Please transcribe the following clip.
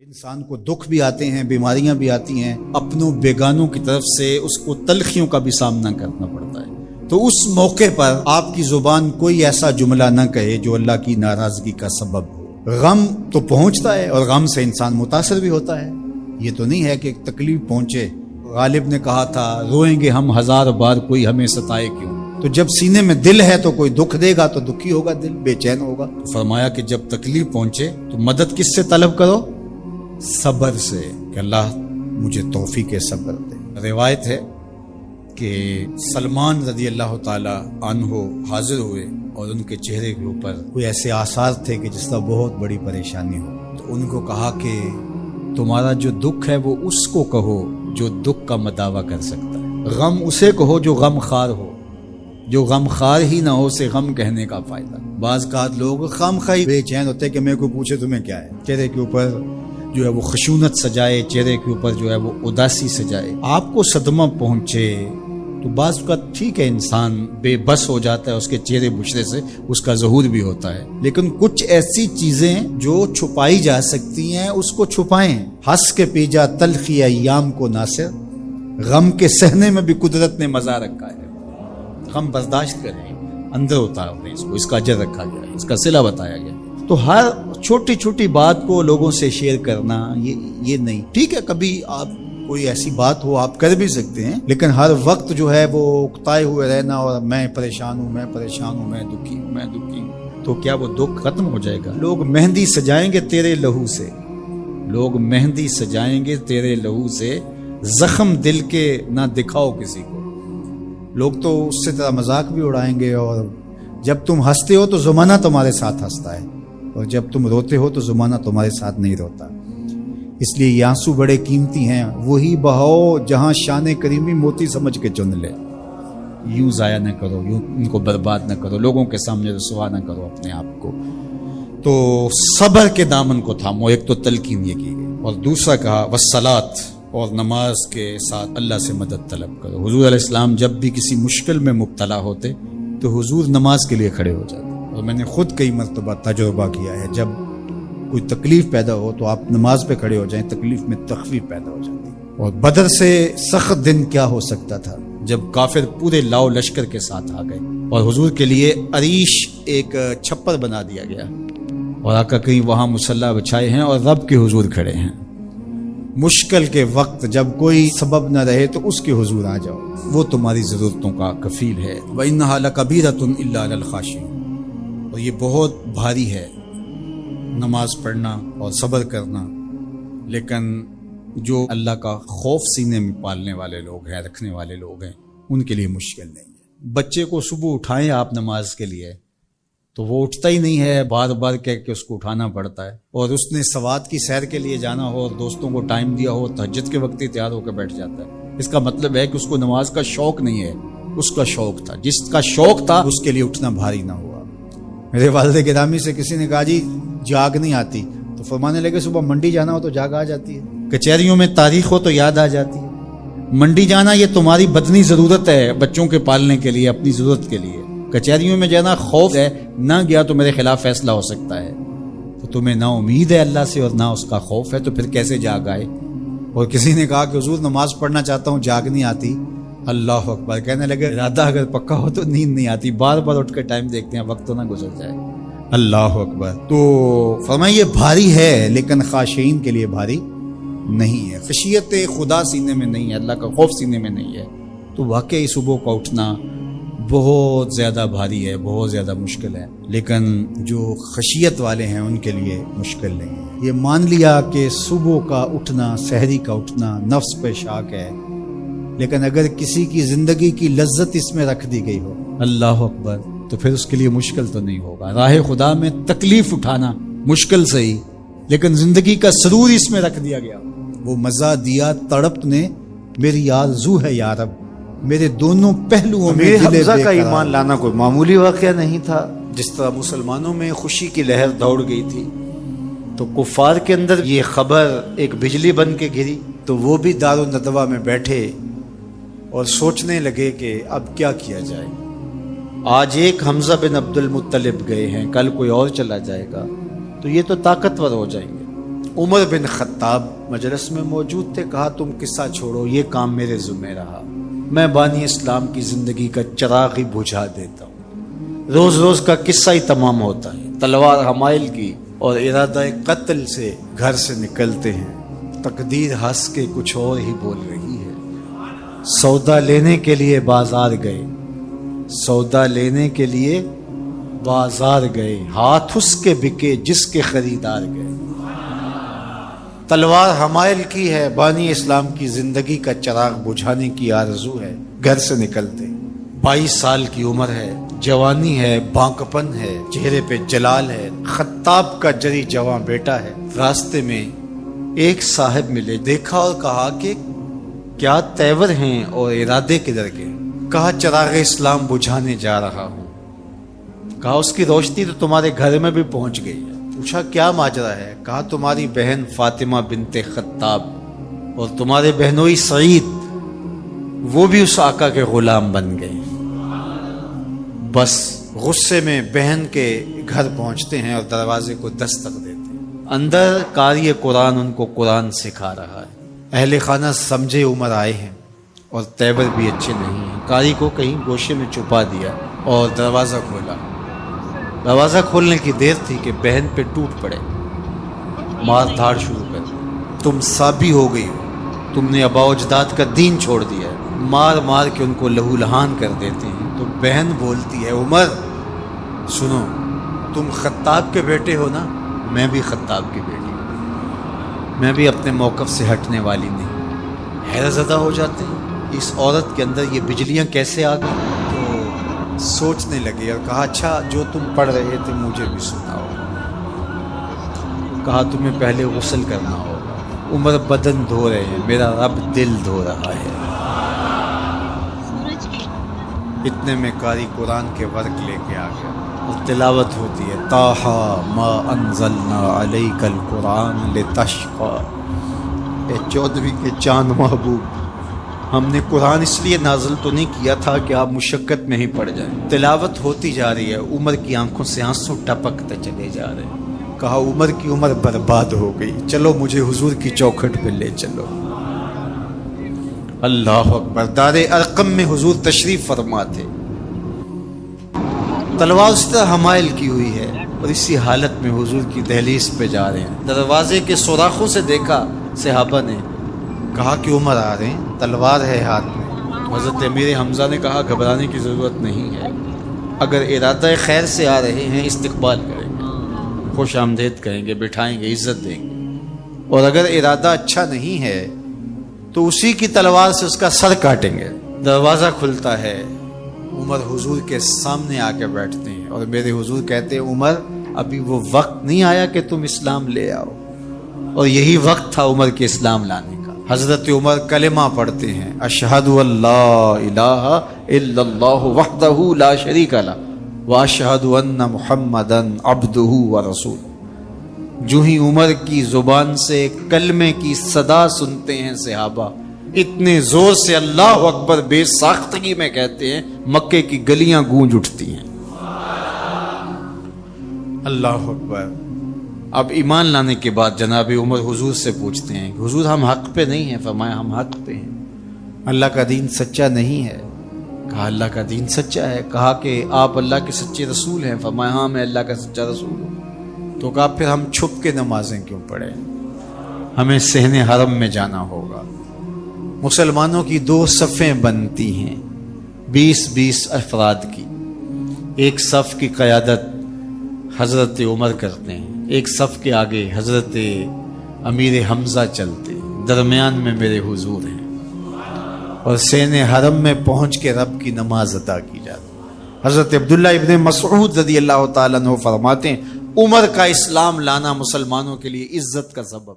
انسان کو دکھ بھی آتے ہیں، بیماریاں بھی آتی ہیں، اپنوں بیگانوں کی طرف سے اس کو تلخیوں کا بھی سامنا کرنا پڑتا ہے۔ تو اس موقع پر آپ کی زبان کوئی ایسا جملہ نہ کہے جو اللہ کی ناراضگی کا سبب ہو۔ غم تو پہنچتا ہے اور غم سے انسان متاثر بھی ہوتا ہے۔ یہ تو نہیں ہے کہ ایک تکلیف پہنچے۔ غالب نے کہا تھا روئیں گے ہم ہزار بار کوئی ہمیں ستائے کیوں۔ تو جب سینے میں دل ہے تو کوئی دکھ دے گا تو دکھی ہوگا، دل بے چین ہوگا۔ فرمایا کہ جب تکلیف پہنچے تو مدد کس سے طلب کرو؟ صبر سے، کہ اللہ مجھے توفیق صبر دے۔ روایت ہے کہ سلمان رضی اللہ تعالی عنہ حاضر ہوئے اور ان کے چہرے کے اوپر کوئی ایسے آثار تھے کہ جس کا بہت بڑی پریشانی ہو۔ تو ان کو کہا کہ تمہارا جو دکھ ہے وہ اس کو کہو جو دکھ کا مداوع کر سکتا ہے، غم اسے کہو جو غم خار ہو، جو غم خار ہی نہ ہو سے غم کہنے کا فائدہ۔ بعض کا لوگ خام خواہ بے چین ہوتے کہ میرے کو پوچھے تمہیں کیا ہے، چہرے کے اوپر جو ہے وہ خشونت سجائے، چہرے کے اوپر جو ہے وہ اداسی سجائے۔ آپ کو صدمہ پہنچے تو بعض کا ٹھیک ہے، انسان بے بس ہو جاتا ہے، اس کے چہرے بچھڑے سے اس کا ظہور بھی ہوتا ہے، لیکن کچھ ایسی چیزیں جو چھپائی جا سکتی ہیں اس کو چھپائیں۔ ہنس کے پی جا تلخی ایام کو ناصر، غم کے سہنے میں بھی قدرت نے مزہ رکھا ہے۔ غم برداشت کریں، اندر اتارو نہیں اس کو، اس کا اجر رکھا گیا ہے، اس کا صلہ بتایا گیا۔ تو ہر چھوٹی چھوٹی بات کو لوگوں سے شیئر کرنا یہ نہیں ٹھیک ہے۔ کبھی آپ کوئی ایسی بات ہو آپ کر بھی سکتے ہیں، لیکن ہر وقت جو ہے وہ اکتائے ہوئے رہنا اور میں پریشان ہوں، میں پریشان ہوں، میں دکھی ہوں، میں دکھی ہوں، تو کیا وہ دکھ ختم ہو جائے گا؟ لوگ مہندی سجائیں گے تیرے لہو سے، لوگ مہندی سجائیں گے تیرے لہو سے، زخم دل کے نہ دکھاؤ کسی کو۔ لوگ تو اس سے طرح مذاق بھی اڑائیں گے، اور جب تم ہنستے ہو تو زمانہ تمہارے ساتھ ہنستا ہے، اور جب تم روتے ہو تو زمانہ تمہارے ساتھ نہیں روتا۔ اس لیے یہ آنسو بڑے قیمتی ہیں، وہی بہاؤ جہاں شان کریمی موتی سمجھ کے چن لے۔ یوں ضائع نہ کرو، یوں ان کو برباد نہ کرو، لوگوں کے سامنے رسوا نہ کرو اپنے آپ کو۔ تو صبر کے دامن کو تھامو، ایک تو تلقین یہ کی گئی، اور دوسرا کہا والصلاۃ، اور نماز کے ساتھ اللہ سے مدد طلب کرو۔ حضور علیہ السلام جب بھی کسی مشکل میں مبتلا ہوتے تو حضور نماز کے لیے کھڑے ہو جاتے، اور میں نے خود کئی مرتبہ تجربہ کیا ہے، جب کوئی تکلیف پیدا ہو تو آپ نماز پہ کھڑے ہو جائیں، تکلیف میں تخفیف پیدا ہو جاتی۔ اور بدر سے سخت دن کیا ہو سکتا تھا جب کافر پورے لاؤ لشکر کے ساتھ آ گئے، اور حضور کے لیے عریش ایک چھپر بنا دیا گیا، اور آقا کہیں وہاں مصلی بچھائے ہیں اور رب کے حضور کھڑے ہیں۔ مشکل کے وقت جب کوئی سبب نہ رہے تو اس کے حضور آ جاؤ، وہ تمہاری ضرورتوں کا کفیل ہے۔ وَإِنَّهَا لَكَبِيرَةٌ إِلَّا عَلَى الْخَاشِعِينَ، اور یہ بہت بھاری ہے نماز پڑھنا اور صبر کرنا، لیکن جو اللہ کا خوف سینے میں پالنے والے لوگ ہیں، رکھنے والے لوگ ہیں، ان کے لیے مشکل نہیں ہے۔ بچے کو صبح اٹھائیں آپ نماز کے لیے تو وہ اٹھتا ہی نہیں ہے، بار بار کہہ کے اس کو اٹھانا پڑتا ہے، اور اس نے سوات کی سیر کے لیے جانا ہو اور دوستوں کو ٹائم دیا ہو، تہجد کے وقت ہی تیار ہو کے بیٹھ جاتا ہے۔ اس کا مطلب ہے کہ اس کو نماز کا شوق نہیں ہے، اس کا شوق تھا، جس کا شوق تھا اس کے لیے اٹھنا بھاری نہ ہوا۔ میرے والد گرامی سے کسی نے کہا جی جاگ نہیں آتی، تو فرمانے لگے صبح منڈی جانا ہو تو جاگ آ جاتی ہے، کچہریوں میں تاریخ ہو تو یاد آ جاتی ہے۔ منڈی جانا یہ تمہاری بدنی ضرورت ہے بچوں کے پالنے کے لیے، اپنی ضرورت کے لیے۔ کچہریوں میں جانا خوف ہے، نہ گیا تو میرے خلاف فیصلہ ہو سکتا ہے، تو تمہیں نہ امید ہے اللہ سے اور نہ اس کا خوف ہے، تو پھر کیسے جاگ آئے؟ اور کسی نے کہا کہ حضور نماز پڑھنا چاہتا ہوں، جاگ نہیں آتی۔ اللہ اکبر، کہنے لگے ارادہ اگر پکا ہو تو نیند نہیں آتی، بار بار اٹھ کے ٹائم دیکھتے ہیں وقت تو نہ گزر جائے۔ اللہ اکبر۔ تو فرمایا یہ بھاری ہے لیکن خاشعین کے لیے بھاری نہیں ہے، خشیت خدا سینے میں نہیں ہے، اللہ کا خوف سینے میں نہیں ہے، تو واقعی صبح کا اٹھنا بہت زیادہ بھاری ہے، بہت زیادہ مشکل ہے، لیکن جو خشیت والے ہیں ان کے لیے مشکل نہیں ہے۔ یہ مان لیا کہ صبح کا اٹھنا، سحری کا اٹھنا نفس پہ شاک ہے، لیکن اگر کسی کی زندگی کی لذت اس میں رکھ دی گئی ہو، اللہ اکبر، تو پھر اس کے لیے مشکل تو نہیں ہوگا۔ راہ خدا میں تکلیف اٹھانا مشکل صحیح، لیکن زندگی کا سرور اس میں رکھ دیا گیا۔ وہ مزہ دیا تڑپ نے میری آرزو ہے یا رب، میرے دونوں پہلوؤں میں حمزہ کا ایمان لانا کوئی معمولی واقعہ نہیں تھا۔ جس طرح مسلمانوں میں خوشی کی لہر دوڑ گئی تھی تو کفار کے اندر یہ خبر ایک بجلی بن کے گری، تو وہ بھی دارالندوہ میں بیٹھے اور سوچنے لگے کہ اب کیا کیا جائے۔ آج ایک حمزہ بن عبد المطلب گئے ہیں، کل کوئی اور چلا جائے گا تو یہ تو طاقتور ہو جائیں گے، عمر بن خطاب مجلس میں موجود تھے. کہا تم قصہ چھوڑو، یہ کام میرے ذمہ رہا، میں بانی اسلام کی زندگی کا چراغ ہی بجھا دیتا ہوں. روز روز کا قصہ ہی تمام ہوتا ہے. تلوار حمائل کی اور ارادہ قتل سے گھر سے نکلتے ہیں. تقدیر ہنس کے کچھ اور ہی بول رہی ہے. سودا لینے کے لیے بازار گئے، سودا لینے کے لیے بازار گئے، ہاتھ اس کے بکے جس کے خریدار گئے. تلوار حمائل کی ہے، بانی اسلام کی زندگی کا چراغ بجھانے کی آرزو ہے. گھر سے نکلتے 22 سال کی عمر ہے، جوانی ہے، بانکپن ہے، چہرے پہ جلال ہے. خطاب کا جری جواں بیٹا ہے. راستے میں ایک صاحب ملے، دیکھا اور کہا کہ کیا تیور ہیں اور ارادے کدھر کے؟ کہا چراغ اسلام بجھانے جا رہا ہوں. کہا اس کی روشنی تو تمہارے گھر میں بھی پہنچ گئی ہے. پوچھا کیا ماجرا ہے؟ کہا تمہاری بہن فاطمہ بنت خطاب اور تمہارے بہنوئی سعید وہ بھی اس آقا کے غلام بن گئے. بس غصے میں بہن کے گھر پہنچتے ہیں اور دروازے کو دستک دیتے ہیں. اندر قاری قرآن ان کو قرآن سکھا رہا ہے. اہل خانہ سمجھے عمر آئے ہیں اور تیور بھی اچھے نہیں ہیں. قاری کو کہیں گوشے میں چھپا دیا اور دروازہ کھولا. دروازہ کھولنے کی دیر تھی کہ بہن پہ ٹوٹ پڑے، مار دھاڑ شروع کر دی. تم سابی ہو گئی ہو، تم نے آباء و اجداد کا دین چھوڑ دیا ہے. مار مار کے ان کو لہو لہان کر دیتے ہیں. تو بہن بولتی ہے عمر سنو، تم خطاب کے بیٹے ہو نا، میں بھی خطاب کی بیٹی ہوں، میں بھی اپنے موقف سے ہٹنے والی نہیں. حیرت زدہ ہو جاتے ہیں اس عورت کے اندر یہ بجلیاں کیسے آ گئی. تو سوچنے لگے اور کہا اچھا جو تم پڑھ رہے تھے مجھے بھی سناؤ. کہا تمہیں پہلے غسل کرنا ہوگا. عمر بدن دھو رہے ہیں، میرا رب دل دھو رہا ہے. اتنے میں قاری قرآن کے ورق لے کے آ گیا اور تلاوت ہوتی ہے طٰہٰ ما انزلنا علیک القرآن لتشقیٰ. اے 14ویں کے چاند محبوب، ہم نے قرآن اس لیے نازل تو نہیں کیا تھا کہ آپ مشقت میں ہی پڑ جائیں. تلاوت ہوتی جا رہی ہے، عمر کی آنکھوں سے آنسو ٹپکتے چلے جا رہے ہیں. کہا عمر کی عمر برباد ہو گئی، چلو مجھے حضور کی چوکھٹ پہ لے چلو. اللہ اکبر. دار ارقم میں حضور تشریف فرما تھے. تلوار اس طرح حمائل کی ہوئی ہے اور اسی حالت میں حضور کی دہلیز پہ جا رہے ہیں. دروازے کے سوراخوں سے دیکھا صحابہ نے، کہا کہ عمر آ رہے ہیں، تلوار ہے ہاتھ میں. تو حضرت امیر حمزہ نے کہا گھبرانے کی ضرورت نہیں ہے، اگر ارادہ خیر سے آ رہے ہیں استقبال کریں گے، خوش آمدید کہیں گے، بٹھائیں گے، عزت دیں گے. اور اگر ارادہ اچھا نہیں ہے تو اسی کی تلوار سے اس کا سر کاٹیں گے. دروازہ کھلتا ہے، عمر حضور کے سامنے آ کے بیٹھتے ہیں اور میرے حضور کہتے ہیں عمر ابھی وہ وقت نہیں آیا کہ تم اسلام لے آؤ. اور یہی وقت تھا عمر کے اسلام لانے کا. حضرت عمر کلمہ پڑھتے ہیں اشہد ان لا الہ الا اللہ وحدہ لا شریک لہ واشہد ان محمدا عبدہ ورسولہ. جو ہی عمر کی زبان سے کلمے کی صدا سنتے ہیں صحابہ اتنے زور سے اللہ اکبر بے ساختگی میں کہتے ہیں مکے کی گلیاں گونج اٹھتی ہیں. اللہ اکبر. اب ایمان لانے کے بعد جناب عمر حضور سے پوچھتے ہیں حضور ہم حق پہ نہیں ہیں. فرمایا ہم حق پہ ہیں، اللہ کا دین سچا نہیں ہے. کہا اللہ کا دین سچا ہے. کہا کہ آپ اللہ کے سچے رسول ہیں. فرمایا ہاں میں اللہ کا سچا رسول ہوں. تو کہا پھر ہم چھپ کے نمازیں کیوں پڑھیں، ہمیں صحن حرم میں جانا ہوگا. مسلمانوں کی 2 صفیں بنتی ہیں 20-20 افراد کی. ایک صف کی قیادت حضرت عمر کرتے ہیں، ایک صف کے آگے حضرت امیر حمزہ چلتے ہیں، درمیان میں میرے حضور ہیں اور صحن حرم میں پہنچ کے رب کی نماز ادا کی جاتی. حضرت عبداللہ ابن مسعود رضی اللہ تعالیٰ عنہ فرماتے ہیں عمر کا اسلام لانا مسلمانوں کے لیے عزت کا سبب